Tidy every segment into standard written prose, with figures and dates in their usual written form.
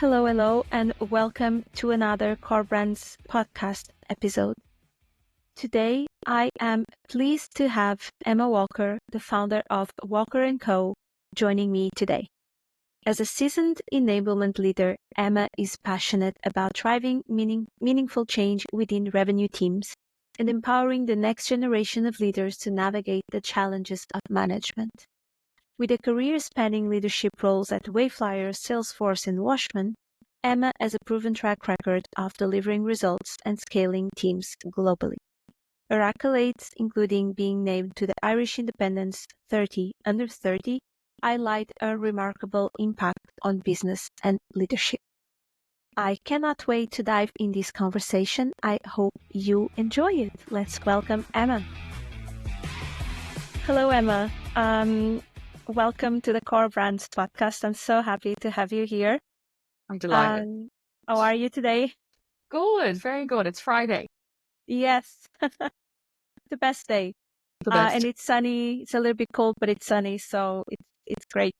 Hello, hello, and welcome to another Core Brands podcast episode. Today, I am pleased to have Emma Walker, the founder of Walker & Co., joining me today. As a seasoned enablement leader, Emma is passionate about driving meaningful change within revenue teams and empowering the next generation of leaders to navigate the challenges of management. With a career spanning leadership roles at Wayflyer, Salesforce, and Washburn, Emma has a proven track record of delivering results and scaling teams globally. Her accolades, including being named to the Irish Independent's 30 Under 30, highlight her remarkable impact on business and leadership. I cannot wait to dive in this conversation. I hope you enjoy it. Let's welcome Emma. Hello, Emma. Welcome to the Core Brands podcast. I'm so happy to have you here. I'm delighted. How are you today? Good, very good. It's Friday. Yes, the best day. The best. And it's sunny. It's a little bit cold, but it's sunny, so it's great.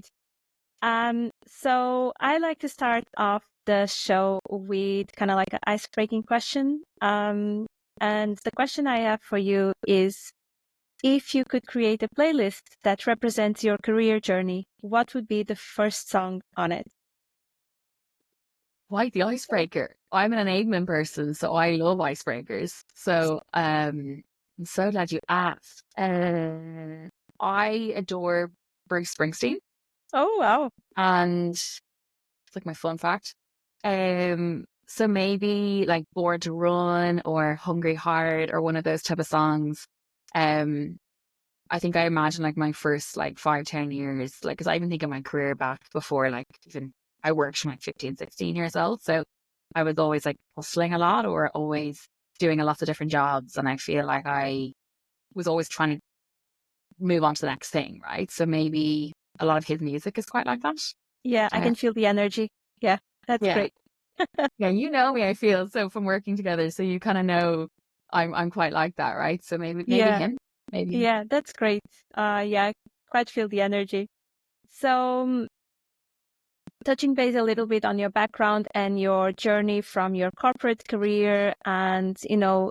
So I like to start off the show with kind of like an ice-breaking question. And the question I have for you is, if you could create a playlist that represents your career journey, what would be the first song on it? Like the Icebreaker. I'm an enablement person, so I love icebreakers. So I'm so glad you asked. I adore Bruce Springsteen. Oh, wow. And it's like my fun fact. So maybe like Born to Run or Hungry Heart or one of those type of songs. I think I imagine like my first like 5-10 years, like, because I even think of my career back before, like even I worked from like 15, 16 years old. So I was always like hustling a lot or always doing a lot of different jobs. And I feel like I was always trying to move on to the next thing, right? So maybe a lot of his music is quite like that. Yeah, I can feel the energy. Yeah, that's great. Yeah, you know me, I feel, so from working together. So you kind of know I'm quite like that, right? So maybe him. Maybe. Yeah, that's great. I quite feel the energy. So, touching base a little bit on your background and your journey from your corporate career and,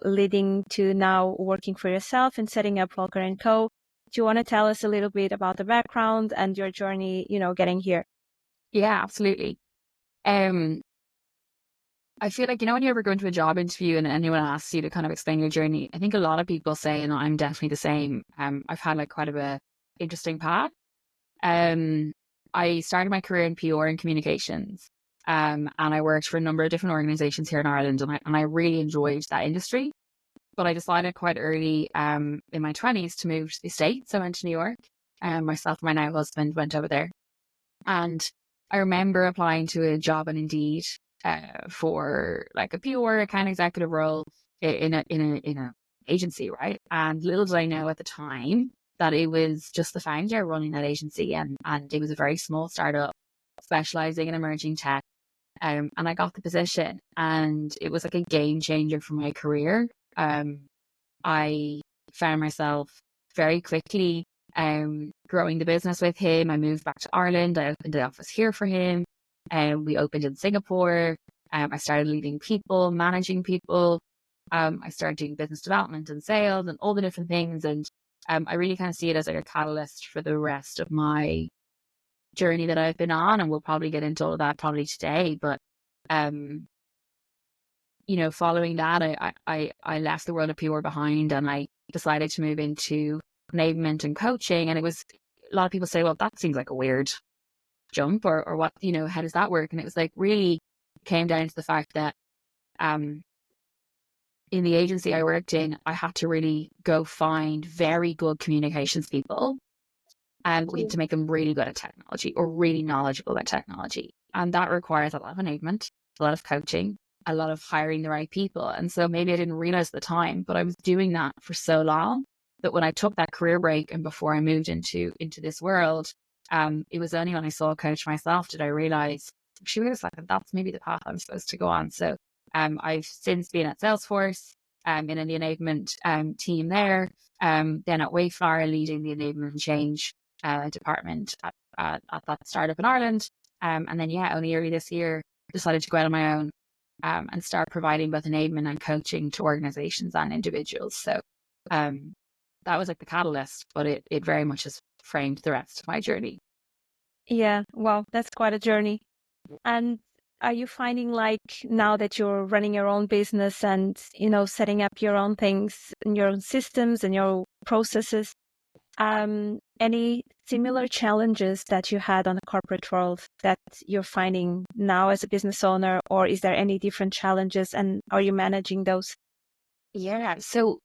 leading to now working for yourself and setting up Walker & Co. Do you want to tell us a little bit about the background and your journey, getting here? Yeah, absolutely. I feel like, when you ever go into a job interview and anyone asks you to kind of explain your journey, I think a lot of people say, and I'm definitely the same. I've had like quite a interesting path. I started my career in PR and communications. And I worked for a number of different organizations here in Ireland, and I really enjoyed that industry. But I decided quite early in my 20s to move to the States. I went to New York, and myself and my now husband went over there. And I remember applying to a job on Indeed for like a PR account executive role in a agency, right? And little did I know at the time that it was just the founder running that agency, and it was a very small startup specializing in emerging tech. And I got the position, and it was like a game changer for my career. I found myself very quickly growing the business with him. I moved back to Ireland. I opened the office here for him. We opened in Singapore. I started leading people, managing people. I started doing business development and sales and all the different things. And I really kind of see it as like a catalyst for the rest of my journey that I've been on. And we'll probably get into all of that probably today. But, following that, I left the world of PR behind, and I decided to move into enablement and coaching. And it was, a lot of people say, well, that seems like a weird jump or what, how does that work? And it was like really came down to the fact that in the agency I worked in, I had to really go find very good communications people, and we had to make them really good at technology or really knowledgeable about technology. And that requires a lot of enablement, a lot of coaching, a lot of hiring the right people. And so maybe I didn't realize at the time, but I was doing that for so long that when I took that career break and before I moved into this world, it was only when I saw a coach myself did I realize, she was like, that's maybe the path I'm supposed to go on. So I've since been at Salesforce in the enablement team there, then at Wayflyer leading the enablement and change department at that startup in Ireland. And then, only early this year, decided to go out on my own and start providing both enablement and coaching to organizations and individuals. So that was like the catalyst, but it very much has framed the rest of my journey. Yeah, well, that's quite a journey. And are you finding like now that you're running your own business and, setting up your own things and your own systems and your processes, any similar challenges that you had on the corporate world that you're finding now as a business owner, or is there any different challenges and are you managing those? Yeah. So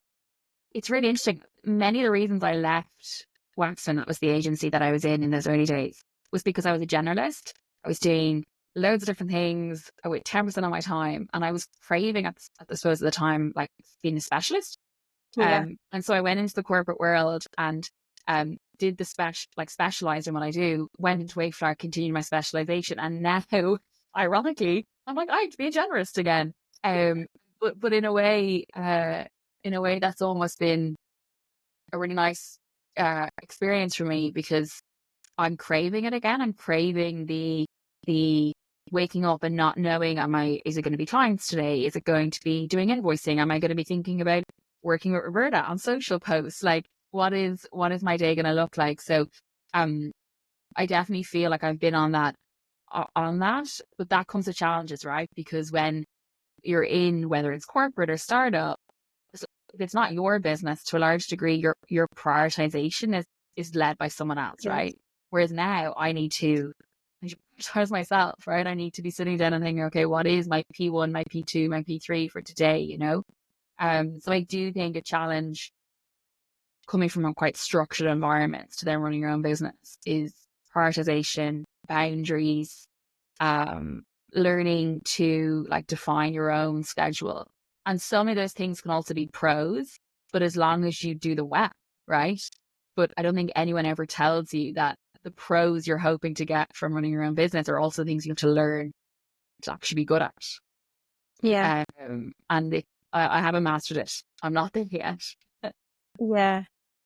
it's really interesting. Many of the reasons I left Waxman, that was the agency that I was in those early days, was because I was a generalist. I was doing loads of different things with 10% of my time. And I was craving at the suppose at the time, like being a specialist. Yeah. And so I went into the corporate world and did the specialized in what I do, went into Wayflower, continued my specialization. And now, ironically, I'm like, I'd be a generalist again. Um, but in a way, that's almost been a really nice experience for me because I'm craving it again. I'm craving the waking up and not knowing, is it going to be clients today? Is it going to be doing invoicing? Am I going to be thinking about working with Roberta on social posts? Like what is my day going to look like? So I definitely feel like I've been on that, but that comes with challenges, right? Because when you're in, whether it's corporate or startup, if it's not your business, to a large degree, your prioritization is led by someone else, Yes. right? Whereas now I need to prioritize myself, right? I need to be sitting down and thinking, okay, what is my P1, my P2, my P3 for today, So I do think a challenge coming from a quite structured environments to then running your own business is prioritization, boundaries, learning to like define your own schedule. And some of those things can also be pros, but as long as you do the well, right? But I don't think anyone ever tells you that the pros you're hoping to get from running your own business are also things you have to learn to actually be good at. Yeah. I haven't mastered it. I'm not there yet. Yeah.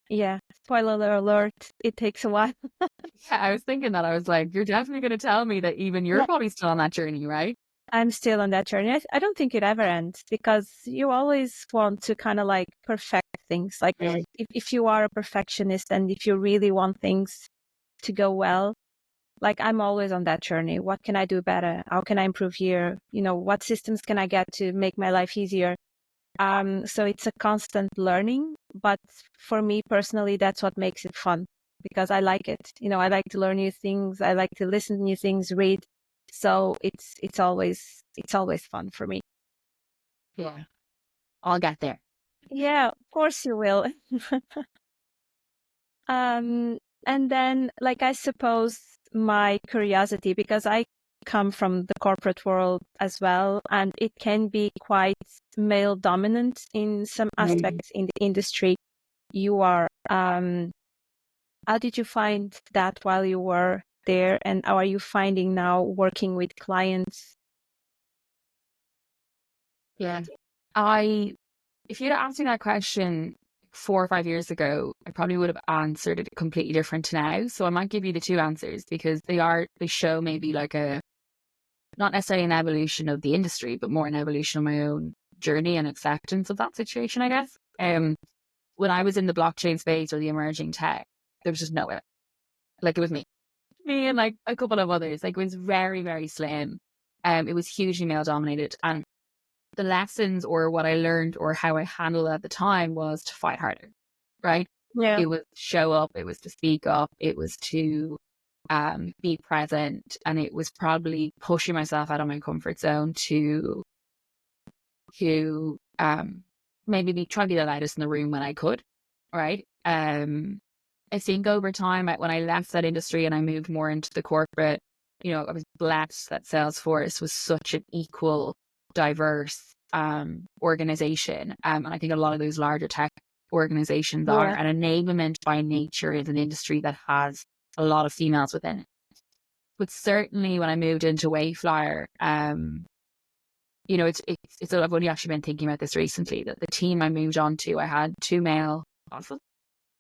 Yeah. Spoiler alert, it takes a while. Yeah, I was thinking that. I was like, you're definitely going to tell me that even you're Yeah. probably still on that journey, right? I'm still on that journey. I don't think it ever ends because you always want to kind of like perfect things. Like if you are a perfectionist and if you really want things to go well, like I'm always on that journey. What can I do better? How can I improve here? What systems can I get to make my life easier? So it's a constant learning, but for me personally, that's what makes it fun because I like it. I like to learn new things. I like to listen to new things, read. So it's always fun for me. Yeah, I'll get there. Yeah, of course you will. And then like I suppose my curiosity, because I come from the corporate world as well, and it can be quite male dominant in some aspects in the industry you are. How did you find that while you were there, and how are you finding now working with clients? Yeah. If you'd asked me that question 4 or 5 years ago, I probably would have answered it completely different to now. So I might give you the two answers because they show maybe like not necessarily an evolution of the industry, but more an evolution of my own journey and acceptance of that situation, I guess. When I was in the blockchain space or the emerging tech, there was just no way. Like it was me and like a couple of others. Like it was very, very slim. It was hugely male dominated. And the lessons or what I learned or how I handled it at the time was to fight harder, right? Yeah. It was show up, it was to speak up, it was to be present, and it was probably pushing myself out of my comfort zone to maybe try to be the loudest in the room when I could, right? I think over time, when I left that industry and I moved more into the corporate, I was blessed that Salesforce was such an equal, diverse organization. And I think a lot of those larger tech organizations are. Yeah. And enablement by nature is an industry that has a lot of females within it. But certainly when I moved into Wayflyer, I've only actually been thinking about this recently, that the team I moved on to, I had two male bosses.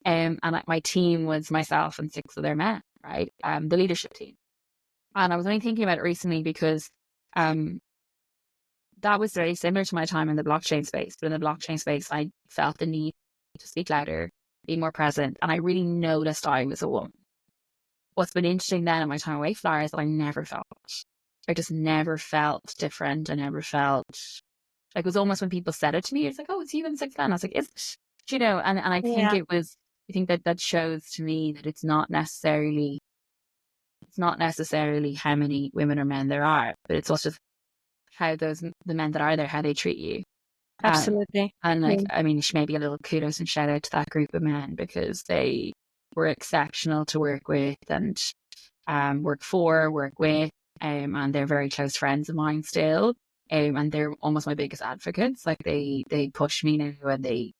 And my team was myself and six other men, right? The leadership team. And I was only thinking about it recently because Um, that was very similar to my time in the blockchain space. But in the blockchain space, I felt the need to speak louder, be more present. And I really noticed I was a woman. What's been interesting then in my time away from Flyer is that I never felt it. I just never felt different. I never felt like, it was almost when people said it to me, it's like, oh, it's you in 6th then. I was like, is it? You know, and I think Yeah, it was, I think that shows to me that it's not necessarily how many women or men there are, but it's also how the men that are there, how they treat you. absolutely. And Yeah, like, I mean, maybe a little kudos and shout out to that group of men, because they were exceptional to work with and work with, and they're very close friends of mine still. And they're almost my biggest advocates. Like they push me now, and they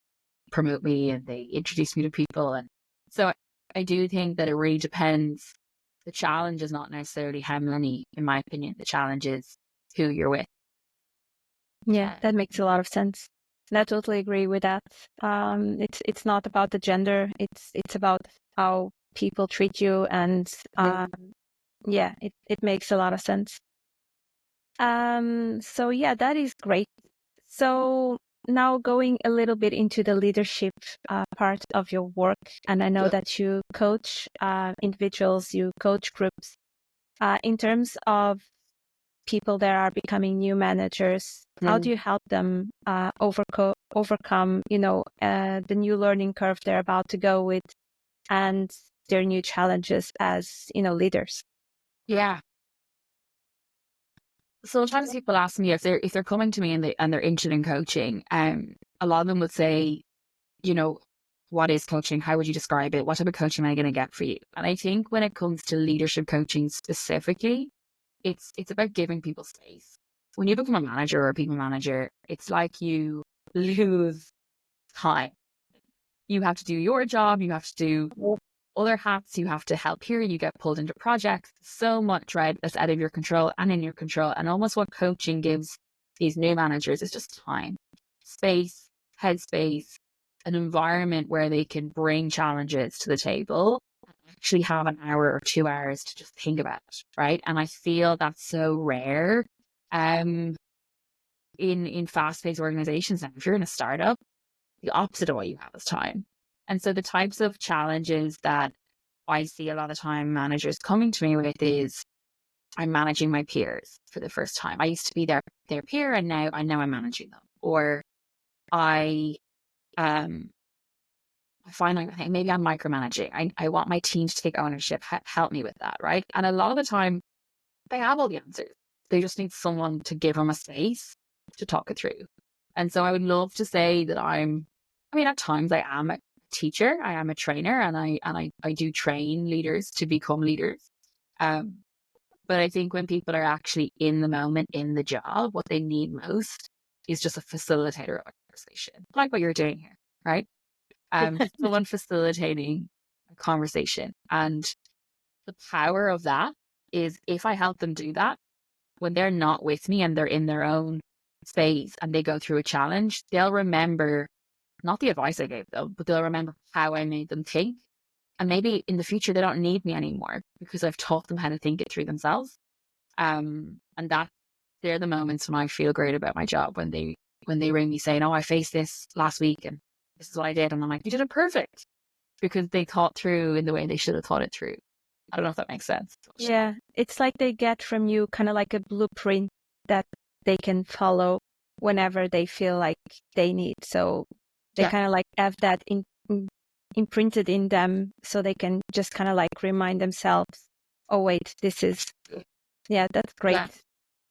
promote me, and they introduce me to people. And so I do think that it really depends. The challenge is not necessarily how many, in my opinion. The challenge is who you're with. yeah, that makes a lot of sense. And I totally agree with that. It's not about the gender. It's about how people treat you, and yeah, it makes a lot of sense. So yeah, that is great. So now going a little bit into the leadership part of your work, and I know that you coach individuals, you coach groups. In terms of people that are becoming new managers, how do you help them overcome, the new learning curve they're about to go with, and their new challenges as, leaders? Yeah. So sometimes people ask me if they're coming to me and they're interested in coaching. A lot of them would say, you know, what is coaching? How would you describe it? What type of coaching am I going to get for you? And I think when it comes to leadership coaching specifically, it's about giving people space. When you become a manager or a people manager, it's like you lose time. You have to do your job, you have to do other hats, you have to help here, you get pulled into projects, so much, right, that's out of your control and in your control. And almost what coaching gives these new managers is just time, space, headspace, an environment where they can bring challenges to the table, actually have an hour or 2 hours to just think about it, right? And I feel that's so rare in fast-paced organizations. And if you're in a startup, the opposite of what you have is time. And so the types of challenges that I see a lot of time managers coming to me with is, I'm managing my peers for the first time. I used to be their peer, and now I'm managing them. Or I I find like, okay, maybe I'm micromanaging. I want my team to take ownership. Help me with that, right? And a lot of the time, they have all the answers. They just need someone to give them a space to talk it through. And so I would love to say that at times I am a teacher, I am a trainer, and I do train leaders to become leaders. Um, but I think when people are actually in the moment, in the job, what they need most is just a facilitator of a conversation, like what you're doing here, right? Just someone facilitating a conversation. And the power of that is, if I help them do that, when they're not with me and they're in their own space and they go through a challenge, they'll remember not the advice I gave them, but they'll remember how I made them think. And maybe in the future, they don't need me anymore because I've taught them how to think it through themselves. And that they're the moments when I feel great about my job, when they ring me saying, oh, I faced this last week and this is what I did. And I'm like, you did it perfect, because they thought through in the way they should have thought it through. I don't know if that makes sense. Yeah, it's like they get from you kind of like a blueprint that they can follow whenever they feel like they need. So they Yeah. kind of like have that imprinted in them, so they can just kind of like remind themselves, oh, wait, this is, yeah, that's great. Yeah.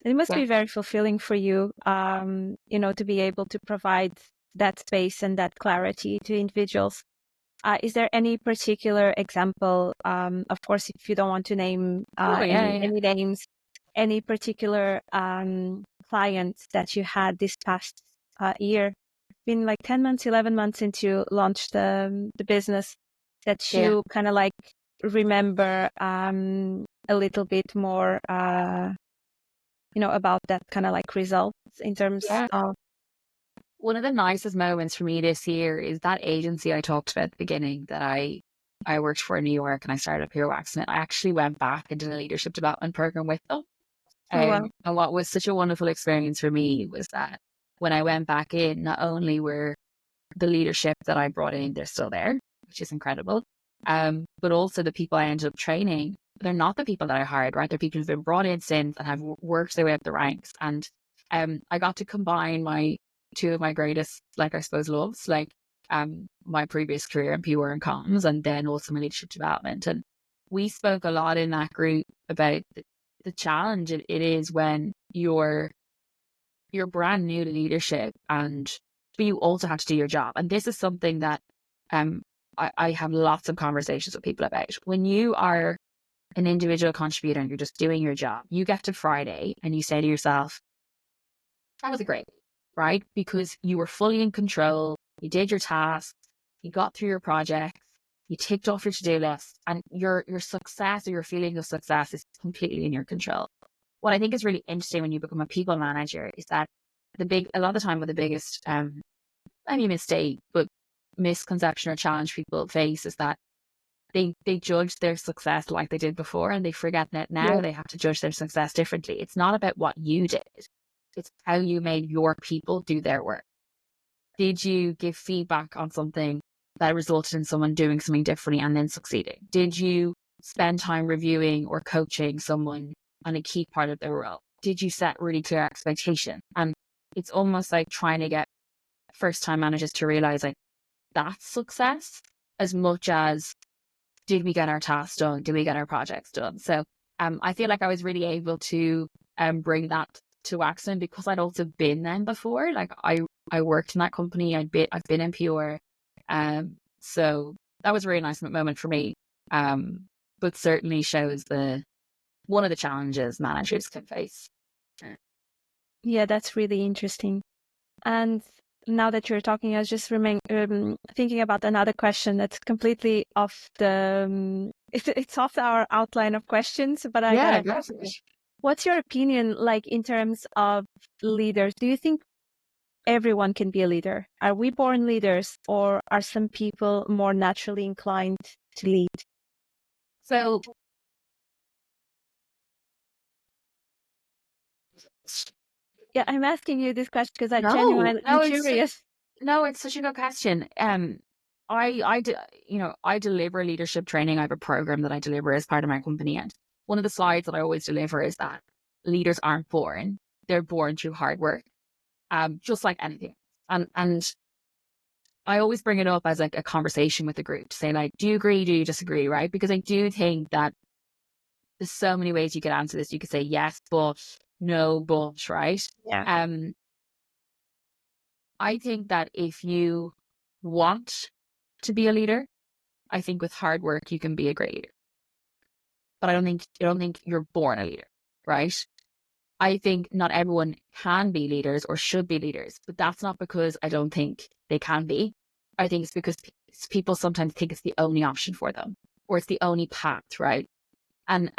It must Yeah. be very fulfilling for you, to be able to provide that space and that clarity to individuals. Is there any particular example, of course, if you don't want to name Oh, yeah. Yeah. any names, any particular clients that you had this past year? Been like 10 months, 11 months since you launched the business, that Yeah. you kind of like remember a little bit more, about that kind of like results in terms Yeah. of. One of the nicest moments for me this year is that agency I talked about at the beginning that I worked for in New York, and I started up here waxing it. I actually went back and did a leadership development program with them. Oh, wow. And what was such a wonderful experience for me was that when I went back in, not only were the leadership that I brought in, they're still there, which is incredible. But also the people I ended up training, they're not the people that I hired, right? They're people who've been brought in since and have worked their way up the ranks. And I got to combine two of my greatest, like, I suppose, loves, like my previous career in PR and comms, and then also my leadership development. And we spoke a lot in that group about the challenge it is when you're brand new to leadership, but you also have to do your job. And this is something that I have lots of conversations with people about. When you are an individual contributor and you're just doing your job, you get to Friday and you say to yourself, that was great, right? Because you were fully in control, you did your tasks, you got through your projects, you ticked off your to-do list, and your success or your feeling of success is completely in your control. What I think is really interesting when you become a people manager is that a lot of the time with the biggest, mistake, but misconception or challenge people face is that they judge their success like they did before, and they forget that now they have to judge their success differently. It's not about what you did. It's how you made your people do their work. Did you give feedback on something that resulted in someone doing something differently and then succeeding? Did you spend time reviewing or coaching someone on a key part of their role? Did you set really clear expectations? And it's almost like trying to get first-time managers to realize, like, that's success as much as did we get our tasks done? Did we get our projects done? So I feel like I was really able to bring that to Waxman because I'd also been them before. Like I worked in that company. I've been in PR. So that was a really nice moment for me. But certainly shows one of the challenges managers can face. Yeah, that's really interesting. And now that you're talking, I was just thinking about another question that's completely off the. It's off our outline of questions, but I Yeah, gotta. exactly. What's your opinion, like, in terms of leaders? Do you think everyone can be a leader? Are we born leaders, or are some people more naturally inclined to lead? So Yeah, I'm asking you this question because no, I'm no, curious. no, it's such a good question. I deliver leadership training. I have a program that I deliver as part of my company. And one of the slides that I always deliver is that leaders aren't born. They're born through hard work. Just like anything. And I always bring it up as like a conversation with the group to say, like, do you agree? Do you disagree? Right? Because I do think that there's so many ways you could answer this. You could say yes, but no, but, right? Yeah. I think that if you want to be a leader, I think with hard work you can be a great leader. But I don't think you're born a leader, right? I think not everyone can be leaders or should be leaders, but that's not because I don't think they can be. I think it's because people sometimes think it's the only option for them, or it's the only path, right? And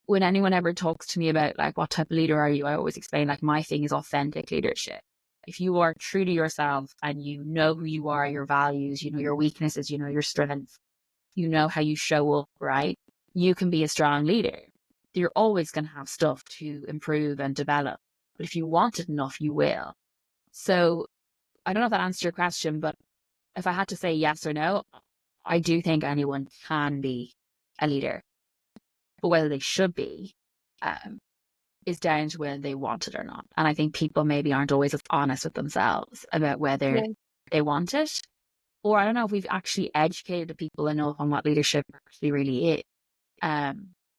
when anyone ever talks to me about, like, what type of leader are you, I always explain, like, my thing is authentic leadership. If you are true to yourself and you know who you are, your values, you know your weaknesses, you know your strengths, you know how you show up, right? You can be a strong leader. You're always going to have stuff to improve and develop. But if you want it enough, you will. So I don't know if that answers your question, but if I had to say yes or no, I do think anyone can be a leader. But whether they should be is down to whether they want it or not. And I think people maybe aren't always as honest with themselves about whether Yeah. they want it. Or I don't know if we've actually educated the people enough on what leadership actually really is.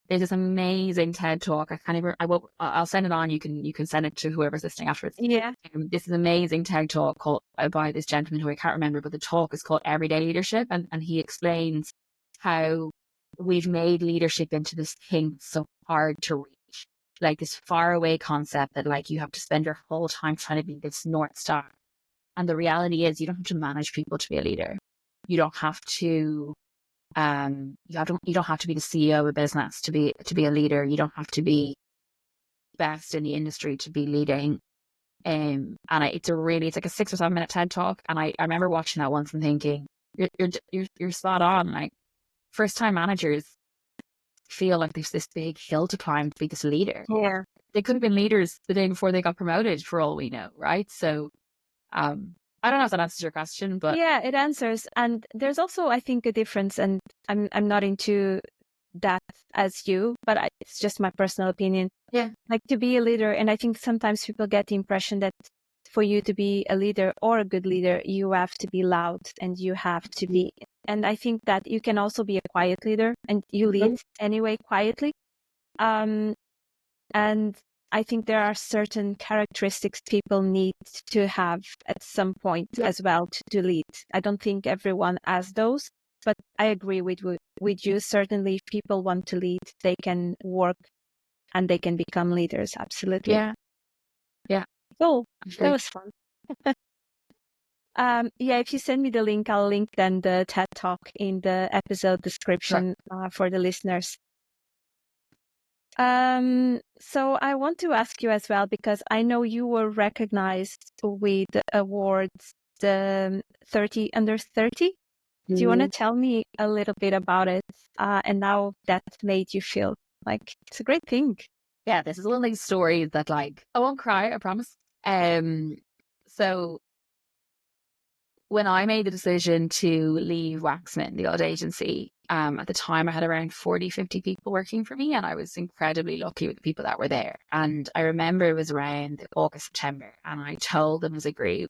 There's this amazing TED talk. I can't even. I'll send it on. You can send it to whoever's listening afterwards. Yeah. This is amazing TED talk called by this gentleman who I can't remember, but the talk is called Everyday Leadership, and he explains how we've made leadership into this thing so hard to reach, like this faraway concept that, like, you have to spend your whole time trying to be this North Star. And the reality is, you don't have to manage people to be a leader. You don't have to. You don't have to be the CEO of a business to be a leader. You don't have to be best in the industry to be leading. And it's like a 6 or 7 minute TED talk. And I remember watching that once and thinking, you're spot on. Like, first time managers feel like there's this big hill to climb to be this leader. Yeah. they could have been leaders the day before they got promoted for all we know, right? So I don't know if that answers your question, but Yeah, it answers. And there's also, I think, a difference, and I'm not into that as you, but it's just my personal opinion. yeah, Like, to be a leader, and I think sometimes people get the impression that for you to be a leader or a good leader, you have to be loud and you have to be. And I think that you can also be a quiet leader, and you lead anyway quietly. And I think there are certain characteristics people need to have at some point as well to lead. I don't think everyone has those, but I agree with you. Certainly, if people want to lead, they can work and they can become leaders. Absolutely. yeah, yeah. Cool. That Actually, was fun. Yeah, if you send me the link, I'll link then the TED Talk in the episode description for the listeners. So I want to ask you as well, because I know you were recognized with the awards, the 30 under 30. Do you want to tell me a little bit about it, and how that made you feel? Like, it's a great thing. yeah, this is one of these stories that, like, I won't cry, I promise. So when I made the decision to leave Waxman, the odd agency, at the time I had around 40, 50 people working for me, and I was incredibly lucky with the people that were there. And I remember it was around August, September, and I told them as a group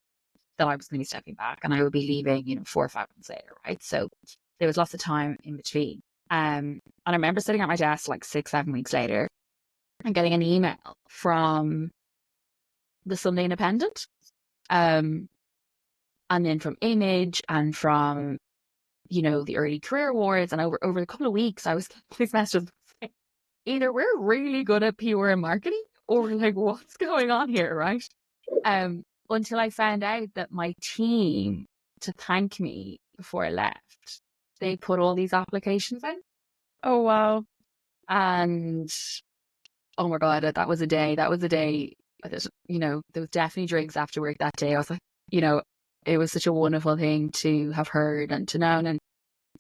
that I was going to be stepping back and I would be leaving, 4 or 5 months later, right? So there was lots of time in between. And I remember sitting at my desk like 6, 7 weeks later and getting an email from the Sunday Independent, and then from Image and from, the Early Career Awards. And over a couple of weeks, I was these messages saying, either we're really good at PR and marketing, or like, what's going on here, right? Until I found out that my team, to thank me before I left, they put all these applications in. Oh, wow. And oh my God, that was a day. That was a day that, there was definitely drinks after work that day. I was like, it was such a wonderful thing to have heard and to know. And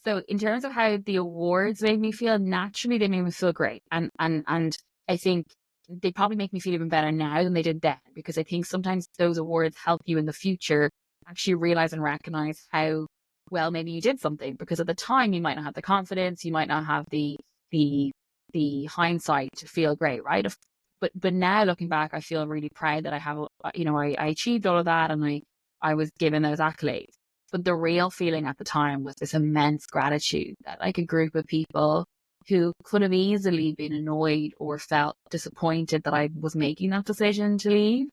so in terms of how the awards made me feel, naturally they made me feel great. And I think they probably make me feel even better now than they did then, because I think sometimes those awards help you in the future actually realize and recognize how well maybe you did something, because at the time you might not have the confidence, you might not have the hindsight to feel great, right? But now looking back, I feel really proud that I have, I achieved all of that, and I was given those accolades. But the real feeling at the time was this immense gratitude that, like, a group of people who could have easily been annoyed or felt disappointed that I was making that decision to leave,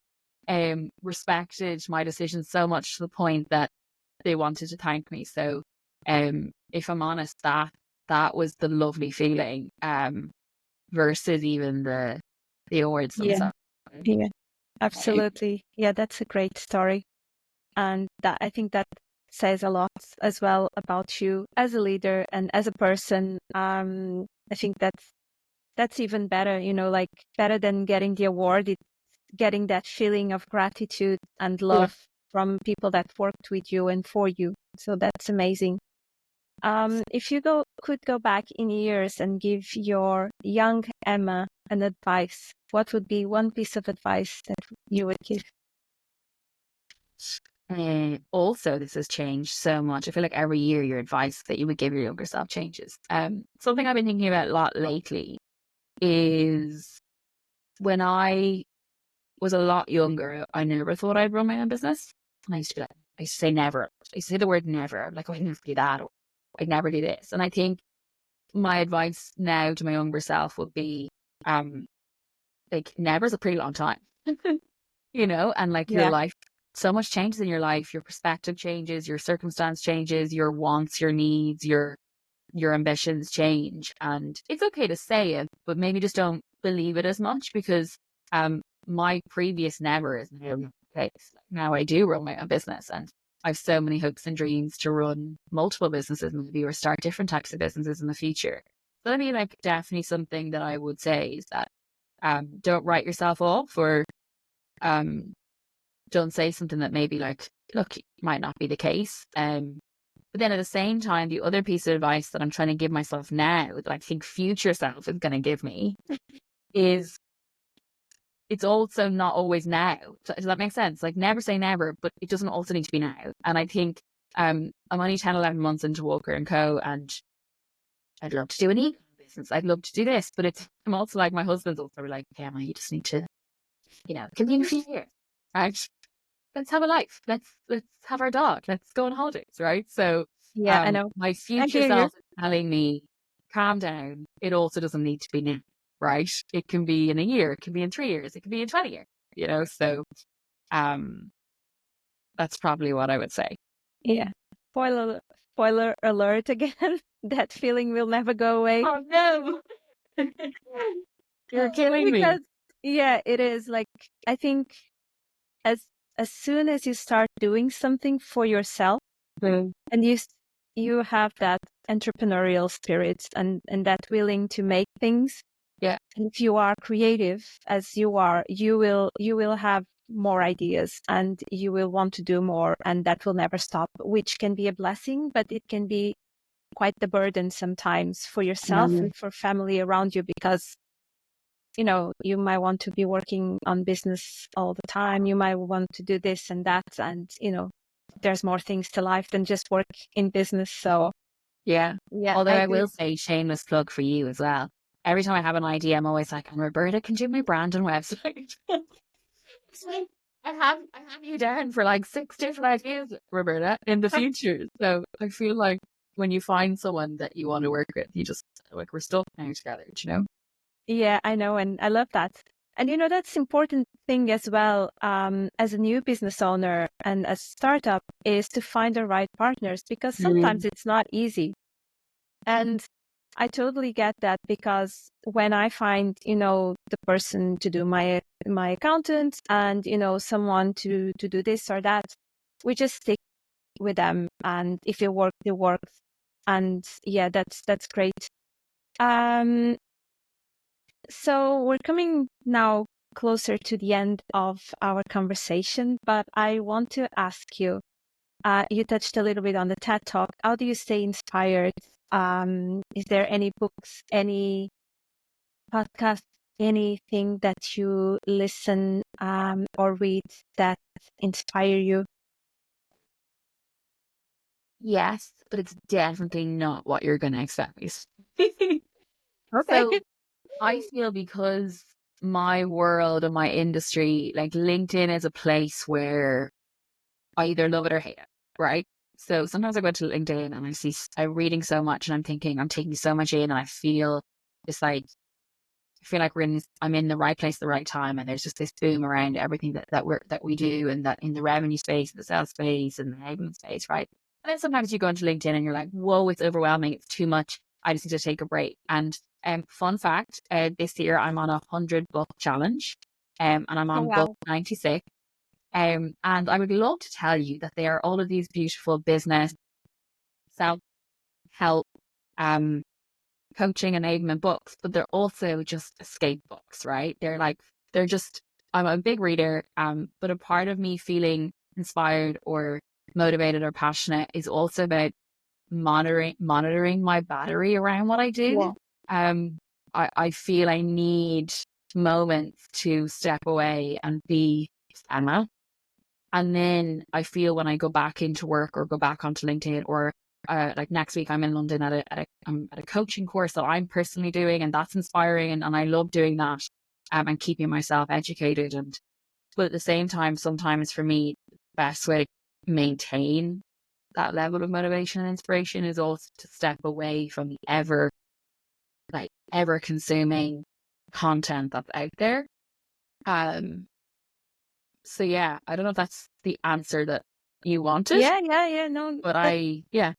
respected my decision so much to the point that they wanted to thank me. So, if I'm honest, that was the lovely feeling, versus even the awards Yeah. themselves. Yeah, absolutely. Yeah, that's a great story. And that, I think that says a lot as well about you as a leader and as a person. I think that's even better, like, better than getting the award. It's getting that feeling of gratitude and love from people that worked with you and for you. So that's amazing. If you could go back in years and give your young Emma an advice, what would be one piece of advice that you would give? Also, this has changed so much. I feel like every year your advice that you would give your younger self changes. Something I've been thinking about a lot lately is, when I was a lot younger, I never thought I'd run my own business. And I used to be like, I used to say never. I used to say the word never. Like, oh, I'd never do that, or I'd never do this. And I think my advice now to my younger self would be, like, never is a pretty long time, and like, your Yeah. life, so much changes in your life, your perspective changes, your circumstance changes, your wants, your needs, your ambitions change. And it's okay to say it, but maybe just don't believe it as much, because my previous never is now the case. Now I do run my own business, and I have so many hopes and dreams to run multiple businesses, maybe, or start different types of businesses in the future. So I mean, like, definitely something that I would say is that, don't write yourself off, or don't say something that maybe, like, look, might not be the case. But then at the same time, the other piece of advice that I'm trying to give myself now, that I think future self is going to give me, is it's also not always now. Does that make sense? Like never say never, but it doesn't also need to be now. And I think I'm only 10, 11 months into Walker and Co. and I'd love to do an business. I'd love to do this, but I'm also like, my husband's also like, okay, Emma, you just need to, give me a few years, right? Let's have a life. Let's have our dog. Let's go on holidays, right? So, Yeah, I know. my I future hear you. self is telling me, calm down. It also doesn't need to be now, right? It can be in a year. It can be in 3 years. It can be in 20 years. So, um, that's probably what I would say. Yeah. Spoiler alert again. That feeling will never go away. Oh no, you're killing me. Because yeah, it is like, I think as as soon as you start doing something for yourself, Mm. and you have that entrepreneurial spirit and that willing to make things. Yeah. And if you are creative as you are, you will have more ideas and you will want to do more, and that will never stop, which can be a blessing, but it can be quite the burden sometimes for yourself and for family around you, because you might want to be working on business all the time. You might want to do this and that, and there's more things to life than just work in business. So Yeah. yeah, Although I I do. will say, shameless plug for you as well. Every time I have an idea, I'm always like, and Roberta can do my brand and website. It's like, I have you down for like 6 different ideas, Roberta, in the future. So I feel like when you find someone that you want to work with, you just like, we're stuck now together, Yeah, I know, and I love that. And that's important thing as well, as a new business owner and a startup, is to find the right partners, because sometimes it's not easy. And I totally get that, because when I find, the person to do my accountant and, someone to do this or that, we just stick with them. And if it works, it works. And yeah, that's great. Um, so we're coming now closer to the end of our conversation, but I want to ask you, you touched a little bit on the TED Talk. How do you stay inspired? Is there any books, any podcasts, anything that you listen or read that inspire you? Yes, but it's definitely not what you're going to expect me to say. Okay. So I feel because my world and my industry, like LinkedIn is a place where I either love it or hate it, right? So sometimes I go to LinkedIn and I'm reading so much and I'm thinking, I'm taking so much in, and I feel it's like, I feel like I'm in the right place at the right time, and there's just this boom around everything that we do, and that in the revenue space, the sales space, and the enablement space, right? And then sometimes you go into LinkedIn and you're like, whoa, it's overwhelming, it's too much. I just need to take a break. And fun fact, this year I'm on 100 book challenge, and I'm Oh, on book wow. 96. And I would love to tell you that they are all of these beautiful business, self help, um, coaching enablement books, but they're also just escape books, right? They're just, I'm a big reader, but a part of me feeling inspired or motivated or passionate is also about monitoring my battery around what I Yeah. do. I feel I need moments to step away and be Emma. And then I feel when I go back into work or go back onto LinkedIn, or like next week I'm in London I'm at a coaching course that I'm personally doing, and that's inspiring, and I love doing that, and keeping myself educated. But at the same time, sometimes for me, the best way to maintain that level of motivation and inspiration is also to step away from the ever consuming content that's out there. So yeah, I don't know if that's the answer that you wanted, Yeah. No, but yeah.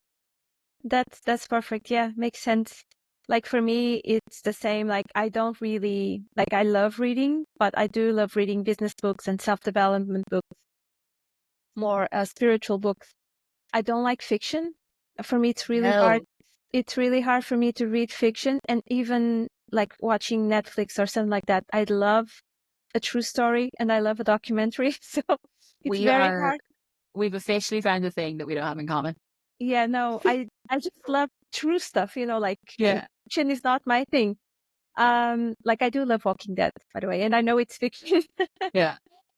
that's perfect. Yeah, makes sense. Like for me, it's the same. Like I don't really like, I love reading, but I do love reading business books and self-development books, more spiritual books. I don't like fiction. For me, it's really hard. No, It's really hard for me to read fiction, and even like watching Netflix or something like that. I love a true story and I love a documentary. So it's we very are, hard. we've officially found a thing that we don't have in common. Yeah, no, I just love true stuff, like Yeah. fiction is not my thing. Like I do love Walking Dead, by the way, and I know it's fiction. Yeah.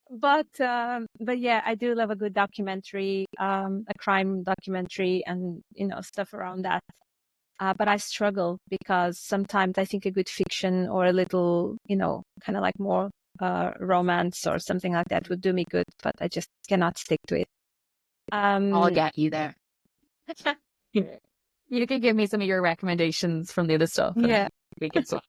But yeah, I do love a good documentary, a crime documentary, and stuff around that. But I struggle because sometimes I think a good fiction or a little, kind of like more romance or something like that would do me good, but I just cannot stick to it. I'll get you there. You can give me some of your recommendations from the other stuff. Yeah. We can swap.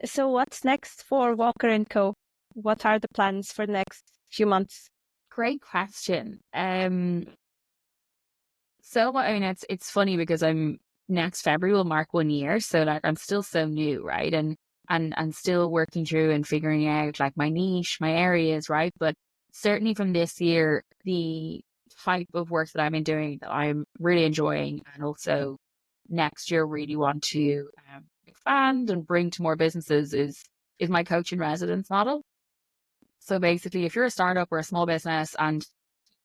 So what's next for Walker and Co? What are the plans for the next few months? Great question. So I mean, it's funny because next February will mark 1 year, so like I'm still so new, right? And still working through and figuring out like my niche, my areas, right? But certainly from this year, the type of work that I've been doing that I'm really enjoying, and also next year really want to expand and bring to more businesses is my coach in residence model. So basically, if you're a startup or a small business and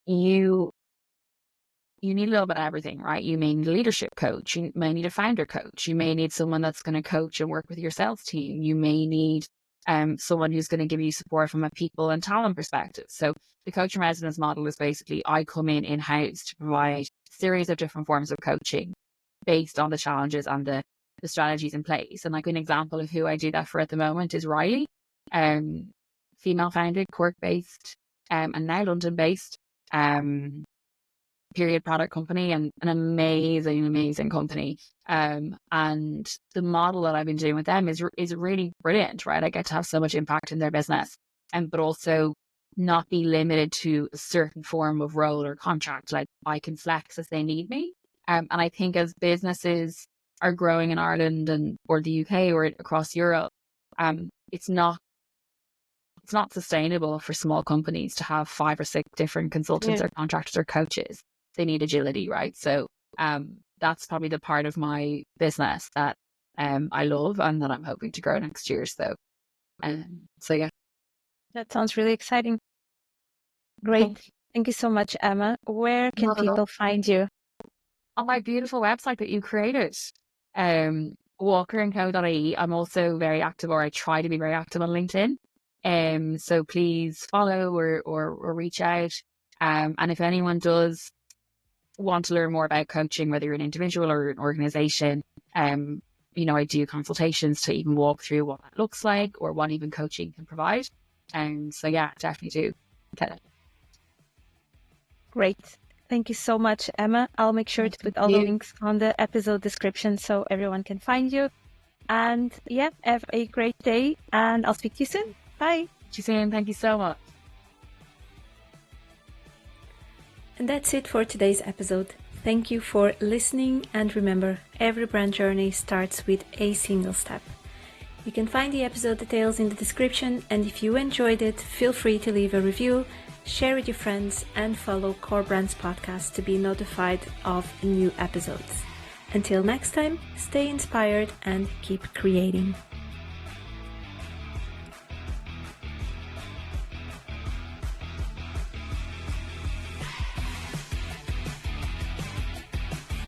you need a little bit of everything, right? You may need a leadership coach. You may need a founder coach. You may need someone that's going to coach and work with your sales team. You may need someone who's going to give you support from a people and talent perspective. So the coach in residence model is basically I come in-house to provide a series of different forms of coaching based on the challenges and the strategies in place. And like an example of who I do that for at the moment is Riley, female founded, Cork-based, and now London-based. Period product company, and an amazing company. And the model that I've been doing with them is really brilliant, right? I get to have so much impact in their business, but also not be limited to a certain form of role or contract. Like I can flex as they need me. And I think as businesses are growing in Ireland or the UK or across Europe, it's not sustainable for small companies to have 5 or 6 different consultants or contractors or coaches. They need agility, right? So that's probably the part of my business that I love and that I'm hoping to grow next year. So yeah. That sounds really exciting. Great. Thank you so much, Emma. Where can people find you? On my beautiful website that you created, walkerandco.ie. I'm also very active, or I try to be very active on LinkedIn. So please follow or reach out. And if anyone does want to learn more about coaching, whether you're an individual or an organization, I do consultations to even walk through what that looks like or what even coaching can provide. So yeah, definitely do. Okay. Great. Thank you so much, Emma. I'll make sure to put all the links on the episode description so everyone can find you. And yeah, have a great day, and I'll speak to you soon. Bye. See you soon. Thank you so much. And that's it for today's episode. Thank you for listening, and remember, every brand journey starts with a single step. You can find the episode details in the description, and if you enjoyed it, feel free to leave a review, share with your friends, and follow Core Brands Podcast to be notified of new episodes. Until next time, stay inspired and keep creating.